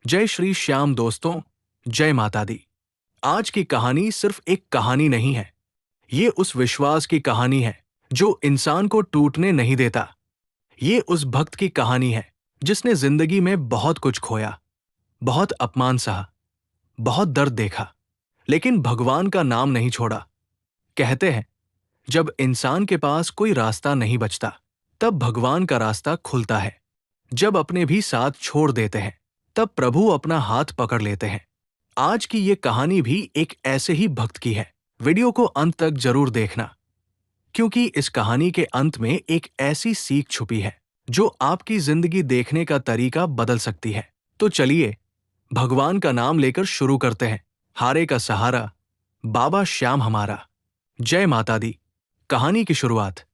जय श्री श्याम दोस्तों, जय माता दी। आज की कहानी सिर्फ एक कहानी नहीं है। ये उस विश्वास की कहानी है जो इंसान को टूटने नहीं देता। ये उस भक्त की कहानी है जिसने जिंदगी में बहुत कुछ खोया, बहुत अपमान सहा, बहुत दर्द देखा, लेकिन भगवान का नाम नहीं छोड़ा। कहते हैं, जब इंसान के पास कोई रास्ता नहीं बचता, तब भगवान का रास्ता खुलता है। जब अपने भी साथ छोड़ देते हैं, तब प्रभु अपना हाथ पकड़ लेते हैं। आज की ये कहानी भी एक ऐसे ही भक्त की है। वीडियो को अंत तक जरूर देखना, क्योंकि इस कहानी के अंत में एक ऐसी सीख छुपी है जो आपकी जिंदगी देखने का तरीका बदल सकती है। तो चलिए, भगवान का नाम लेकर शुरू करते हैं। हारे का सहारा, बाबा श्याम हमारा। जय माता दी। कहानी की शुरुआत।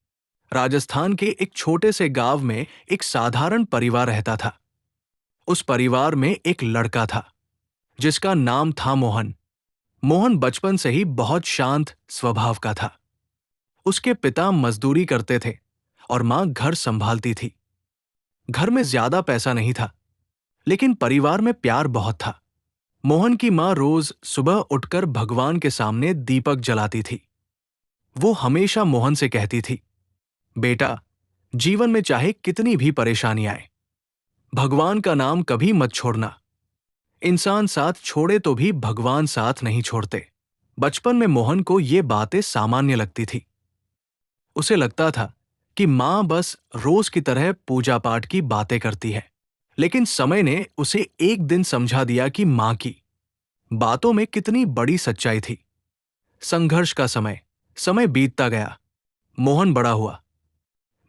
राजस्थान के एक छोटे से गांव में एक साधारण परिवार रहता था। उस परिवार में एक लड़का था जिसका नाम था मोहन। मोहन बचपन से ही बहुत शांत स्वभाव का था। उसके पिता मजदूरी करते थे और मां घर संभालती थी। घर में ज्यादा पैसा नहीं था, लेकिन परिवार में प्यार बहुत था। मोहन की मां रोज सुबह उठकर भगवान के सामने दीपक जलाती थी। वो हमेशा मोहन से कहती थी, बेटा, जीवन में चाहे कितनी भी परेशानी आए, भगवान का नाम कभी मत छोड़ना। इंसान साथ छोड़े तो भी भगवान साथ नहीं छोड़ते। बचपन में मोहन को ये बातें सामान्य लगती थी। उसे लगता था कि मां बस रोज की तरह पूजा पाठ की बातें करती है। लेकिन समय ने उसे एक दिन समझा दिया कि मां की बातों में कितनी बड़ी सच्चाई थी। संघर्ष का समय समय बीतता गया। मोहन बड़ा हुआ।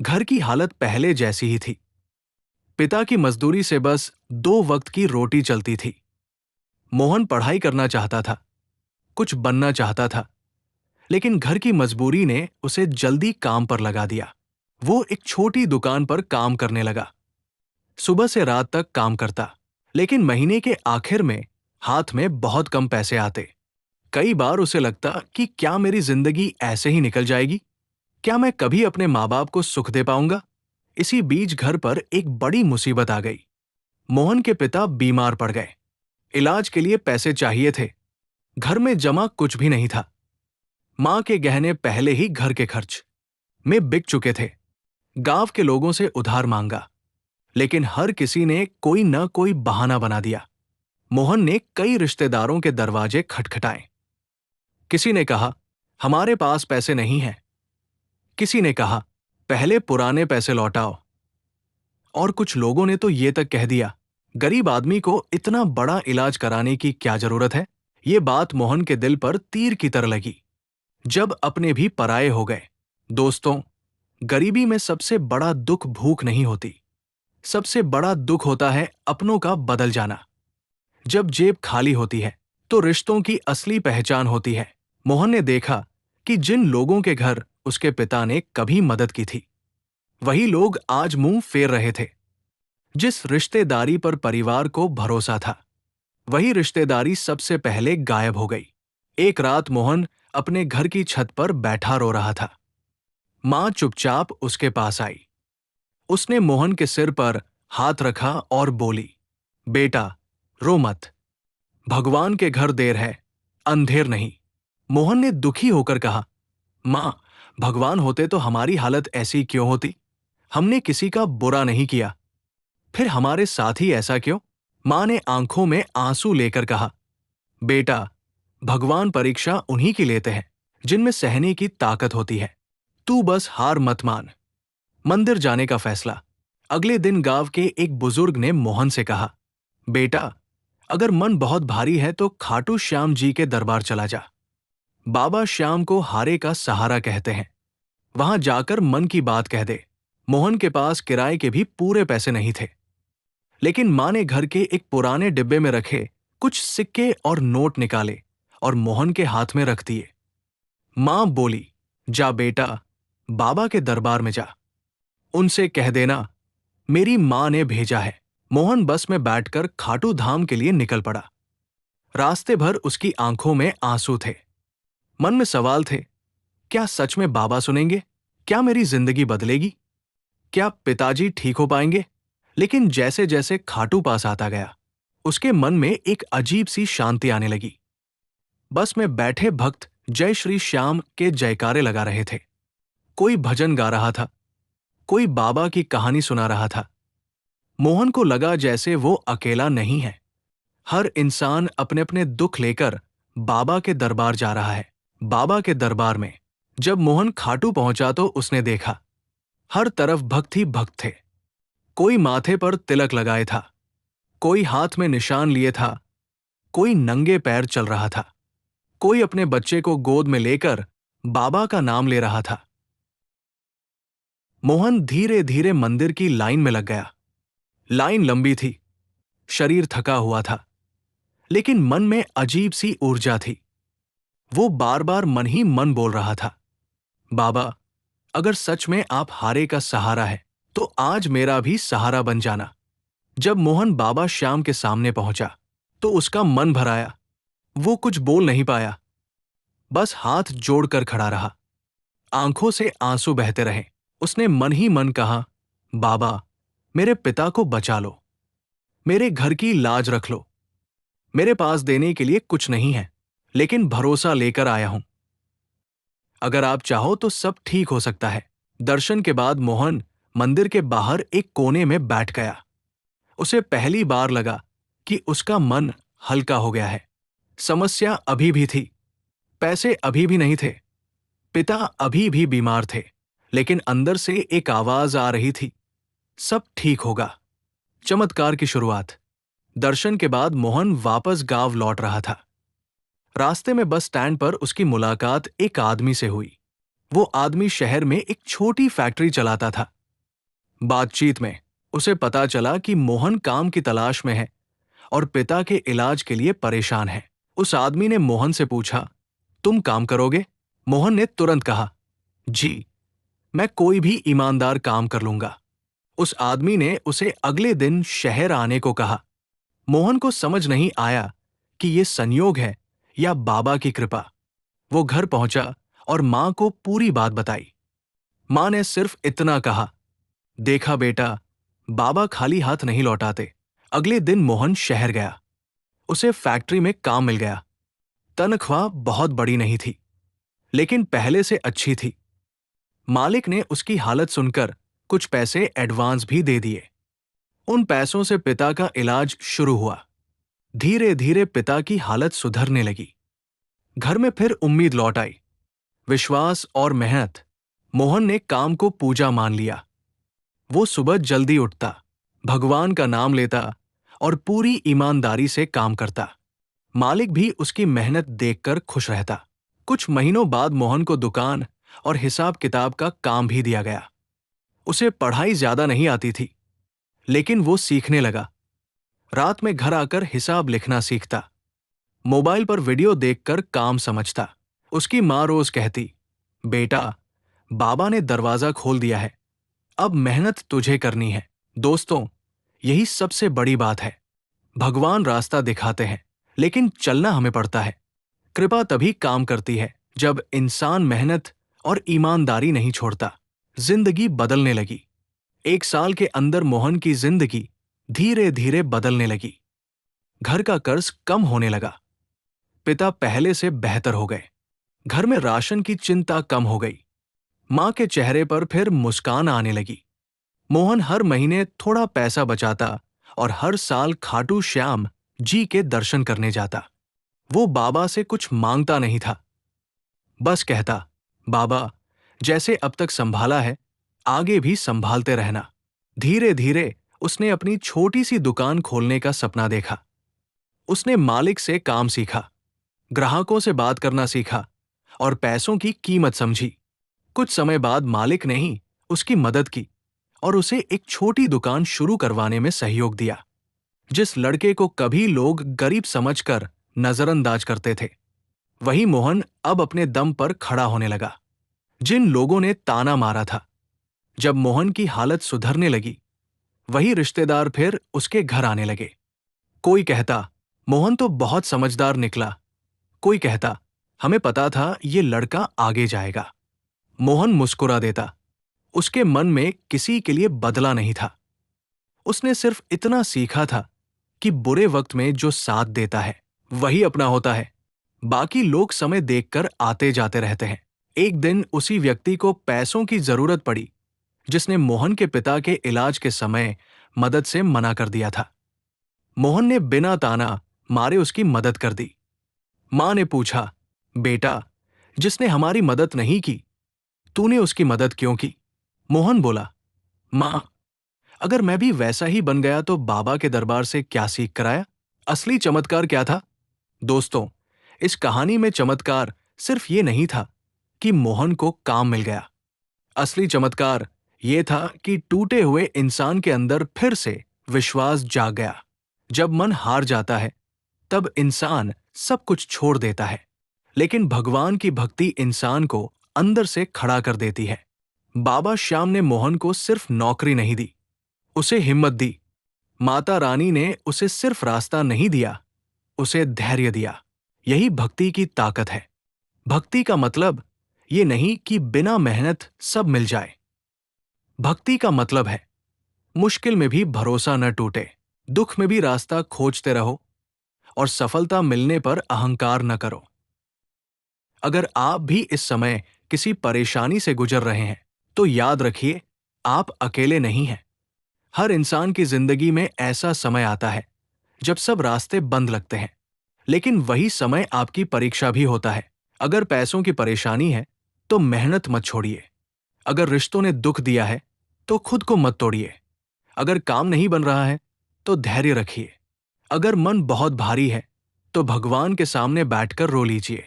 घर की हालत पहले जैसी ही थी। पिता की मजदूरी से बस 2 वक्त की रोटी चलती थी। मोहन पढ़ाई करना चाहता था, कुछ बनना चाहता था, लेकिन घर की मजबूरी ने उसे जल्दी काम पर लगा दिया। वो एक छोटी दुकान पर काम करने लगा। सुबह से रात तक काम करता, लेकिन महीने के आखिर में हाथ में बहुत कम पैसे आते। कई बार उसे लगता कि क्या मेरी जिंदगी ऐसे ही निकल जाएगी? क्या मैं कभी अपने माँ बाप को सुख दे पाऊंगा? इसी बीच घर पर एक बड़ी मुसीबत आ गई। मोहन के पिता बीमार पड़ गए। इलाज के लिए पैसे चाहिए थे। घर में जमा कुछ भी नहीं था। मां के गहने पहले ही घर के खर्च में बिक चुके थे। गांव के लोगों से उधार मांगा, लेकिन हर किसी ने कोई न कोई बहाना बना दिया। मोहन ने कई रिश्तेदारों के दरवाजे खटखटाए। किसी ने कहा, हमारे पास पैसे नहीं हैं। किसी ने कहा, पहले पुराने पैसे लौटाओ। और कुछ लोगों ने तो ये तक कह दिया, गरीब आदमी को इतना बड़ा इलाज कराने की क्या जरूरत है? ये बात मोहन के दिल पर तीर की तरह लगी। जब अपने भी पराये हो गए। दोस्तों, गरीबी में सबसे बड़ा दुख भूख नहीं होती। सबसे बड़ा दुख होता है अपनों का बदल जाना। जब जेब खाली होती है, तो रिश्तों की असली पहचान होती है। मोहन ने देखा कि जिन लोगों के घर उसके पिता ने कभी मदद की थी, वही लोग आज मुंह फेर रहे थे। जिस रिश्तेदारी पर परिवार को भरोसा था, वही रिश्तेदारी सबसे पहले गायब हो गई। एक रात मोहन अपने घर की छत पर बैठा रो रहा था। मां चुपचाप उसके पास आई। उसने मोहन के सिर पर हाथ रखा और बोली, बेटा, रो मत। भगवान के घर देर है, अंधेर नहीं। मोहन ने दुखी होकर कहा, मां, भगवान होते तो हमारी हालत ऐसी क्यों होती? हमने किसी का बुरा नहीं किया, फिर हमारे साथ ही ऐसा क्यों? मां ने आंखों में आंसू लेकर कहा, बेटा, भगवान परीक्षा उन्हीं की लेते हैं जिनमें सहने की ताकत होती है। तू बस हार मत मान। मंदिर जाने का फैसला। अगले दिन गांव के एक बुजुर्ग ने मोहन से कहा, बेटा, अगर मन बहुत भारी है तो खाटू श्याम जी के दरबार चला जा। बाबा श्याम को हारे का सहारा कहते हैं। वहां जाकर मन की बात कह दे। मोहन के पास किराए के भी पूरे पैसे नहीं थे, लेकिन मां ने घर के एक पुराने डिब्बे में रखे कुछ सिक्के और नोट निकाले और मोहन के हाथ में रख दिए। मां बोली, जा बेटा, बाबा के दरबार में जा। उनसे कह देना, मेरी मां ने भेजा है। मोहन बस में बैठकर खाटू धाम के लिए निकल पड़ा। रास्ते भर उसकी आंखों में आंसू थे। मन में सवाल थे, क्या सच में बाबा सुनेंगे? क्या मेरी जिंदगी बदलेगी? क्या पिताजी ठीक हो पाएंगे? लेकिन जैसे जैसे खाटू पास आता गया, उसके मन में एक अजीब सी शांति आने लगी। बस में बैठे भक्त जय श्री श्याम के जयकारे लगा रहे थे। कोई भजन गा रहा था, कोई बाबा की कहानी सुना रहा था। मोहन को लगा जैसे वो अकेला नहीं है। हर इंसान अपने अपने दुख लेकर बाबा के दरबार जा रहा है। बाबा के दरबार में जब मोहन खाटू पहुंचा तो उसने देखा हर तरफ भक्त ही भक्त थे। कोई माथे पर तिलक लगाए था, कोई हाथ में निशान लिए था, कोई नंगे पैर चल रहा था, कोई अपने बच्चे को गोद में लेकर बाबा का नाम ले रहा था। मोहन धीरे धीरे मंदिर की लाइन में लग गया। लाइन लंबी थी, शरीर थका हुआ था, लेकिन मन में अजीब सी ऊर्जा थी। वो बार बार मन ही मन बोल रहा था, बाबा, अगर सच में आप हारे का सहारा है तो आज मेरा भी सहारा बन जाना। जब मोहन बाबा श्याम के सामने पहुंचा तो उसका मन भर आया। वो कुछ बोल नहीं पाया, बस हाथ जोड़कर खड़ा रहा। आंखों से आंसू बहते रहे। उसने मन ही मन कहा, बाबा, मेरे पिता को बचा लो, मेरे घर की लाज रख लो। मेरे पास देने के लिए कुछ नहीं है, लेकिन भरोसा लेकर आया हूं। अगर आप चाहो तो सब ठीक हो सकता है। दर्शन के बाद मोहन मंदिर के बाहर एक कोने में बैठ गया। उसे पहली बार लगा कि उसका मन हल्का हो गया है। समस्या अभी भी थी, पैसे अभी भी नहीं थे, पिता अभी भी बीमार थे, लेकिन अंदर से एक आवाज आ रही थी, सब ठीक होगा। चमत्कार की शुरुआत। दर्शन के बाद मोहन वापस गांव लौट रहा था। रास्ते में बस स्टैंड पर उसकी मुलाकात एक आदमी से हुई। वो आदमी शहर में एक छोटी फैक्ट्री चलाता था। बातचीत में उसे पता चला कि मोहन काम की तलाश में है और पिता के इलाज के लिए परेशान है। उस आदमी ने मोहन से पूछा, तुम काम करोगे? मोहन ने तुरंत कहा, जी, मैं कोई भी ईमानदार काम कर लूंगा। उस आदमी ने उसे अगले दिन शहर आने को कहा। मोहन को समझ नहीं आया कि ये संयोग है या बाबा की कृपा। वो घर पहुंचा और मां को पूरी बात बताई। मां ने सिर्फ इतना कहा, देखा बेटा, बाबा खाली हाथ नहीं लौटाते। अगले दिन मोहन शहर गया। उसे फैक्ट्री में काम मिल गया। तनख्वाह बहुत बड़ी नहीं थी, लेकिन पहले से अच्छी थी। मालिक ने उसकी हालत सुनकर कुछ पैसे एडवांस भी दे दिए। उन पैसों से पिता का इलाज शुरू हुआ। धीरे धीरे पिता की हालत सुधरने लगी। घर में फिर उम्मीद लौट आई, विश्वास और मेहनत। मोहन ने काम को पूजा मान लिया। वो सुबह जल्दी उठता, भगवान का नाम लेता और पूरी ईमानदारी से काम करता। मालिक भी उसकी मेहनत देखकर खुश रहता। कुछ महीनों बाद मोहन को दुकान और हिसाब किताब का काम भी दिया गया। उसे पढ़ाई ज्यादा नहीं आती थी, लेकिन वो सीखने लगा। रात में घर आकर हिसाब लिखना सीखता, मोबाइल पर वीडियो देखकर काम समझता। उसकी माँ रोज कहती, बेटा, बाबा ने दरवाजा खोल दिया है, अब मेहनत तुझे करनी है। दोस्तों, यही सबसे बड़ी बात है। भगवान रास्ता दिखाते हैं, लेकिन चलना हमें पड़ता है। कृपा तभी काम करती है जब इंसान मेहनत और ईमानदारी नहीं छोड़ता। जिंदगी बदलने लगी। 1 साल के अंदर मोहन की जिंदगी धीरे धीरे बदलने लगी। घर का कर्ज कम होने लगा। पिता पहले से बेहतर हो गए। घर में राशन की चिंता कम हो गई। मां के चेहरे पर फिर मुस्कान आने लगी। मोहन हर महीने थोड़ा पैसा बचाता और हर साल खाटू श्याम जी के दर्शन करने जाता। वो बाबा से कुछ मांगता नहीं था, बस कहता, बाबा, जैसे अब तक संभाला है, आगे भी संभालते रहना। धीरे धीरे उसने अपनी छोटी सी दुकान खोलने का सपना देखा। उसने मालिक से काम सीखा, ग्राहकों से बात करना सीखा और पैसों की कीमत समझी। कुछ समय बाद मालिक ने ही उसकी मदद की और उसे एक छोटी दुकान शुरू करवाने में सहयोग दिया। जिस लड़के को कभी लोग गरीब समझकर नजरअंदाज करते थे, वही मोहन अब अपने दम पर खड़ा होने लगा। जिन लोगों ने ताना मारा था, जब मोहन की हालत सुधरने लगी, वही रिश्तेदार फिर उसके घर आने लगे। कोई कहता, मोहन तो बहुत समझदार निकला। कोई कहता, हमें पता था ये लड़का आगे जाएगा। मोहन मुस्कुरा देता। उसके मन में किसी के लिए बदला नहीं था। उसने सिर्फ इतना सीखा था कि बुरे वक्त में जो साथ देता है वही अपना होता है। बाकी लोग समय देखकर आते जाते रहते हैं। एक दिन उसी व्यक्ति को पैसों की जरूरत पड़ी जिसने मोहन के पिता के इलाज के समय मदद से मना कर दिया था। मोहन ने बिना ताना मारे उसकी मदद कर दी। मां ने पूछा, बेटा, जिसने हमारी मदद नहीं की, तूने उसकी मदद क्यों की? मोहन बोला, मां, अगर मैं भी वैसा ही बन गया तो बाबा के दरबार से क्या सीख कर आया? असली चमत्कार क्या था? दोस्तों, इस कहानी में चमत्कार सिर्फ ये नहीं था कि मोहन को काम मिल गया। असली चमत्कार ये था कि टूटे हुए इंसान के अंदर फिर से विश्वास जाग गया। जब मन हार जाता है तब इंसान सब कुछ छोड़ देता है, लेकिन भगवान की भक्ति इंसान को अंदर से खड़ा कर देती है। बाबा श्याम ने मोहन को सिर्फ नौकरी नहीं दी, उसे हिम्मत दी। माता रानी ने उसे सिर्फ रास्ता नहीं दिया, उसे धैर्य दिया। यही भक्ति की ताकत है। भक्ति का मतलब ये नहीं कि बिना मेहनत सब मिल जाए। भक्ति का मतलब है मुश्किल में भी भरोसा न टूटे, दुख में भी रास्ता खोजते रहो और सफलता मिलने पर अहंकार न करो। अगर आप भी इस समय किसी परेशानी से गुजर रहे हैं तो याद रखिए, आप अकेले नहीं हैं। हर इंसान की जिंदगी में ऐसा समय आता है जब सब रास्ते बंद लगते हैं, लेकिन वही समय आपकी परीक्षा भी होता है। अगर पैसों की परेशानी है तो मेहनत मत छोड़िए। अगर रिश्तों ने दुख दिया है तो खुद को मत तोड़िए। अगर काम नहीं बन रहा है तो धैर्य रखिए। अगर मन बहुत भारी है तो भगवान के सामने बैठकर रो लीजिए।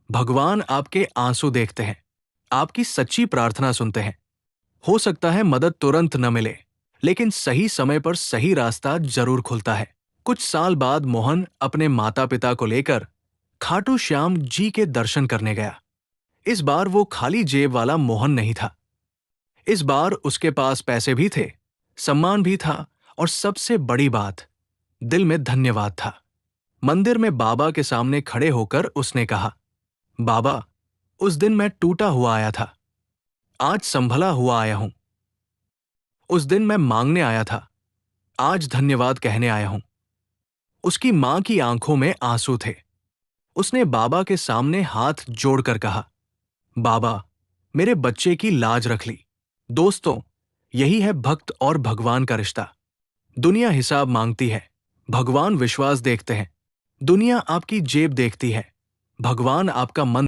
भगवान आपके आंसू देखते हैं, आपकी सच्ची प्रार्थना सुनते हैं। हो सकता है मदद तुरंत न मिले, लेकिन सही समय पर सही रास्ता जरूर खुलता है। कुछ साल बाद मोहन अपने माता पिता को लेकर खाटू श्याम जी के दर्शन करने गया। इस बार वो खाली जेब वाला मोहन नहीं था। इस बार उसके पास पैसे भी थे, सम्मान भी था और सबसे बड़ी बात, दिल में धन्यवाद था। मंदिर में बाबा के सामने खड़े होकर उसने कहा, बाबा, उस दिन मैं टूटा हुआ आया था, आज संभला हुआ आया हूं। उस दिन मैं मांगने आया था, आज धन्यवाद कहने आया हूं। उसकी मां की आंखों में आंसू थे। उसने बाबा के सामने हाथ जोड़कर कहा, बाबा, मेरे बच्चे की लाज रख ली। दोस्तों, यही है भक्त और भगवान का रिश्ता। दुनिया हिसाब मांगती है, भगवान विश्वास देखते हैं। दुनिया आपकी जेब देखती है, भगवान आपका मन